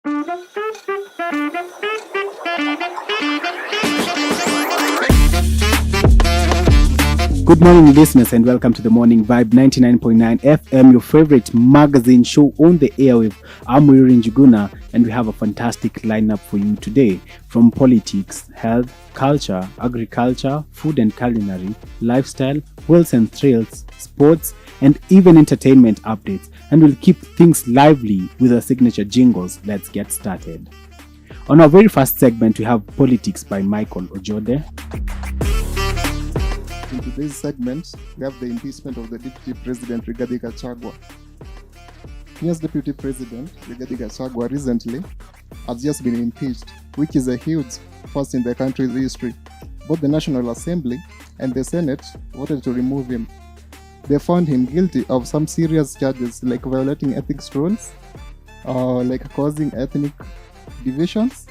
Good morning, listeners, and welcome to the Morning Vibe 99.9 FM, your favorite magazine show on the airwave. I'm Wiri Njuguna, and we have a fantastic lineup for you today. From politics, health, culture, agriculture, food and culinary, lifestyle, wills and thrills, sports, and even entertainment updates. And we'll keep things lively with our signature jingles. Let's get started. On our very first segment, we have Politics by Michael Ojode. In today's segment, we have the impeachment of the Deputy President Rigathi Gachagua. Kenya's Deputy President Rigathi Gachagua recently has just been impeached, which is a huge first in the country's history. Both the National Assembly and the Senate voted to remove him. They found him guilty of some serious charges like violating ethics rules, like causing ethnic divisions,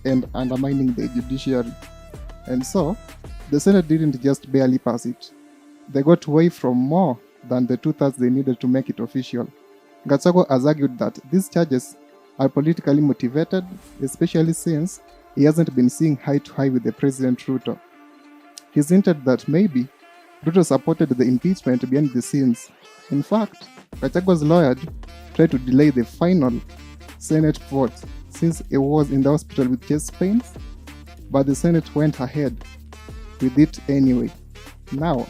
and undermining the judiciary. And so, the Senate didn't just barely pass it. They got away from more than the 2/3 they needed to make it official. Gachagua has argued that these charges are politically motivated, especially since he hasn't been seeing eye to eye with the President Ruto. He's hinted that maybe Ruto supported the impeachment behind the scenes. In fact, Gachagua's lawyer tried to delay the final Senate vote since he was in the hospital with chest pains, but the Senate went ahead with it anyway. Now,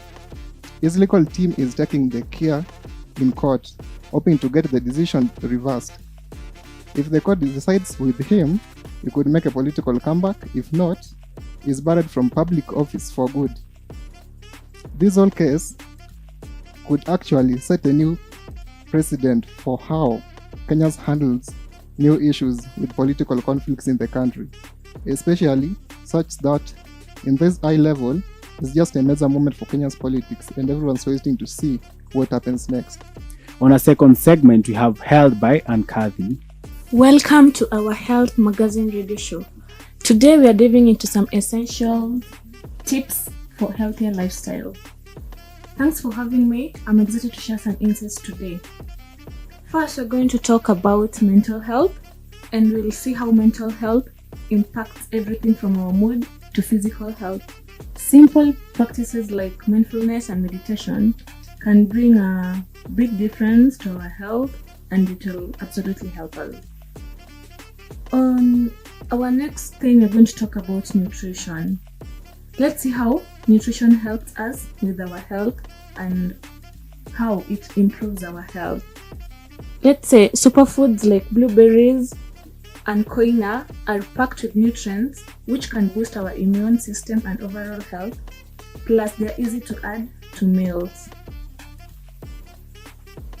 his legal team is taking the care in court, hoping to get the decision reversed. If the court decides with him, he could make a political comeback. If not, he's barred from public office for good. This whole case could actually set a new precedent for how Kenya handles new issues with political conflicts in the country, especially such that in this high level, it's just a major moment for Kenya's politics, and everyone's waiting to see what happens next. On our second segment, we have Health by Ankathy. Welcome to our Health Magazine Radio Show. Today we are diving into some essential tips for healthier lifestyle. Thanks for having me. I'm excited to share some insights today. First, we're going to talk about mental health, and we'll see how mental health impacts everything from our mood to physical health. Simple practices like mindfulness and meditation can bring a big difference to our health, and it will absolutely help us. On our next thing, we're going to talk about nutrition. Let's see how nutrition helps us with our health and how it improves our health. Let's say superfoods like blueberries and quinoa are packed with nutrients which can boost our immune system and overall health, plus they're easy to add to meals.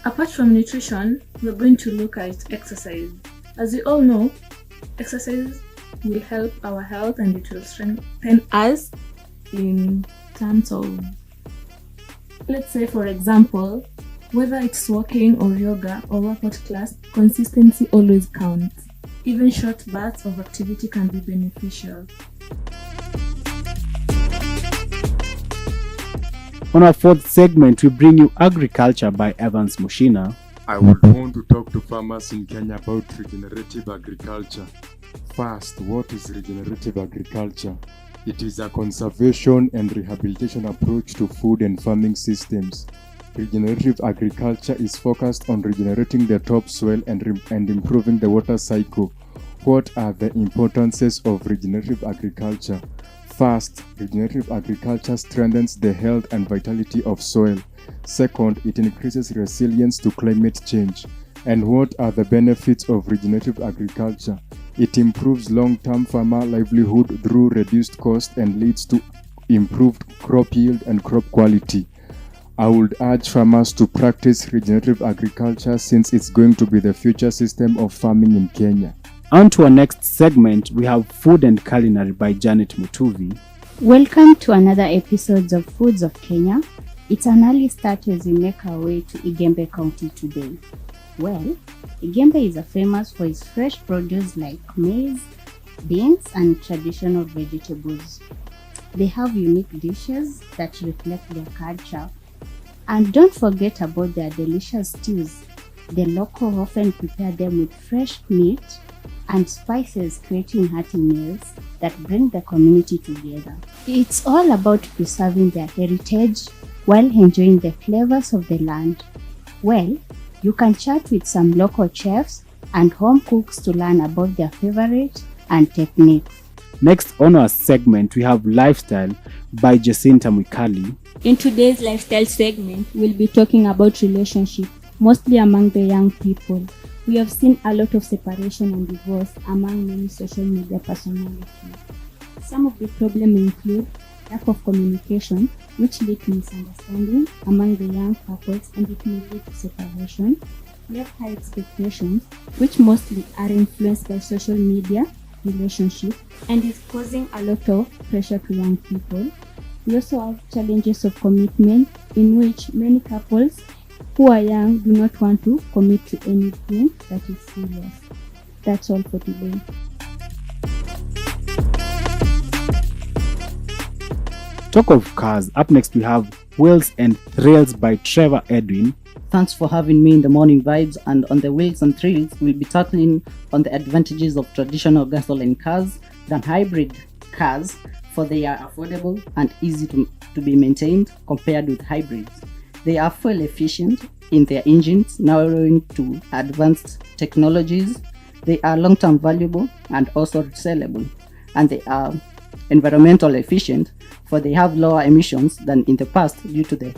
Apart from nutrition, we're going to look at exercise. As we all know, exercise will help our health and it will strengthen us in terms of, let's say for example, whether it's walking or yoga or workout class, consistency always counts. Even short bursts of activity can be beneficial. On our fourth segment, we bring you Agriculture by Evans Mushina. I would want to talk to farmers in Kenya about regenerative agriculture. First, what is regenerative agriculture? It is a conservation and rehabilitation approach to food and farming systems. Regenerative agriculture is focused on regenerating the topsoil and improving the water cycle. What are the importances of regenerative agriculture? First, regenerative agriculture strengthens the health and vitality of soil. Second, it increases resilience to climate change. And what are the benefits of regenerative agriculture? It improves long-term farmer livelihood through reduced cost and leads to improved crop yield and crop quality. I would urge farmers to practice regenerative agriculture since it's going to be the future system of farming in Kenya. On to our next segment, we have Food and Culinary by Janet Mutuvi. Welcome to another episode of Foods of Kenya. It's an early start as we make our way to Igembe County today. Well, Igembe is famous for its fresh produce like maize, beans, and traditional vegetables. They have unique dishes that reflect their culture. And don't forget about their delicious stews. The local often prepare them with fresh meat, and spices creating hearty meals that bring the community together. It's all about preserving their heritage while enjoying the flavors of the land. Well, you can chat with some local chefs and home cooks to learn about their favorites and techniques. Next on our segment, we have Lifestyle by Jacinta Mwikali. In today's lifestyle segment, we'll be talking about relationships, mostly among the young people. We have seen a lot of separation and divorce among many social media personalities. Some of the problems include lack of communication, which lead to misunderstanding among the young couples, and it may lead to separation. We have high expectations, which mostly are influenced by social media relationship and is causing a lot of pressure to young people. We also have challenges of commitment, in which many couples who are young do not want to commit to anything that is serious. That's all for today. Talk of cars. Up next, we have Wheels and Thrills by Trevor Edwin. Thanks for having me in the morning vibes, and on the Wheels and Thrills, we'll be tackling on the advantages of traditional gasoline cars than hybrid cars, for they are affordable and easy to be maintained compared with hybrids. They are fuel efficient in their engines, narrowing to advanced technologies. They are long-term valuable and also resellable, and they are environmental efficient, for they have lower emissions than in the past due to the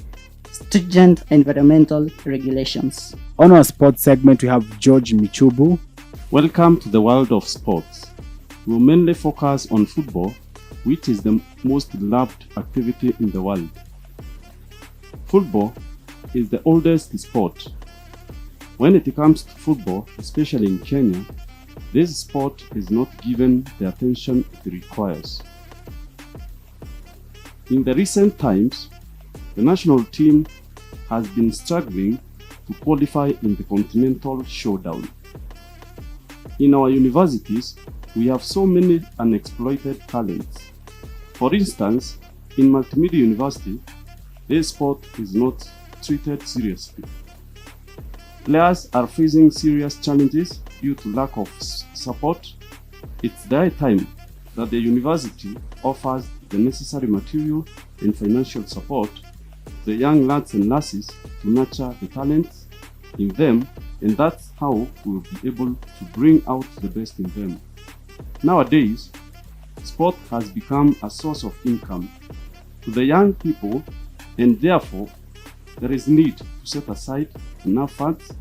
stringent environmental regulations. On our sports segment, we have George Michubu. Welcome to the world of sports. We will mainly focus on football, which is the most loved activity in the world. Football is the oldest sport. When it comes to football, especially in Kenya, this sport is not given the attention it requires. In the recent times, the national team has been struggling to qualify in the continental showdown. In our universities, we have so many unexploited talents. For instance, in Multimedia University, this sport is not treated seriously. Players are facing serious challenges due to lack of support. It's their time that the university offers the necessary material and financial support to the young lads and lasses to nurture the talents in them, and that's how we will be able to bring out the best in them. Nowadays, sport has become a source of income to the young people, and therefore there is need to set aside enough funds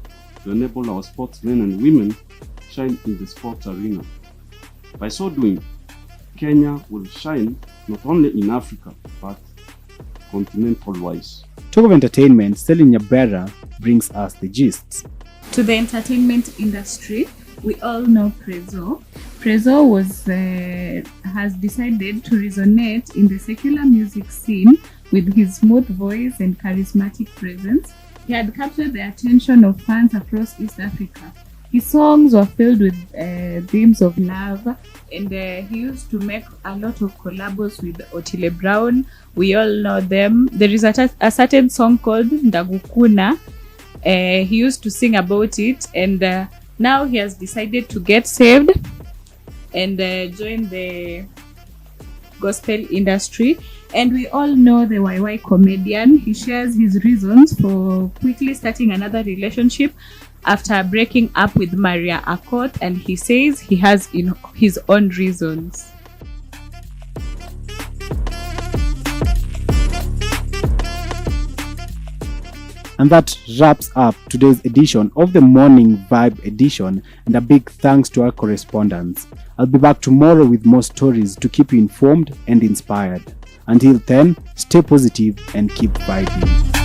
to enable our sportsmen and women shine in the sports arena. By so doing, Kenya will shine not only in Africa but continental-wise. Talk of entertainment, Celine Nyabera brings us the gist. To the entertainment industry, we all know Prezzo. Prezzo has decided to resonate in the secular music scene with his smooth voice and charismatic presence. He had captured the attention of fans across East Africa. His songs were filled with themes of love, and he used to make a lot of collabos with Otile Brown. We all know them. There is a certain song called Ndagukuna. He used to sing about it, and now he has decided to get saved and join the gospel industry. And we all know the YY comedian. He shares his reasons for quickly starting another relationship after breaking up with Maria Akot, and he says he has his own reasons. And that wraps up today's edition of the Morning Vibe edition, and a big thanks to our correspondents. I'll be back tomorrow with more stories to keep you informed and inspired. Until then, stay positive and keep vibing.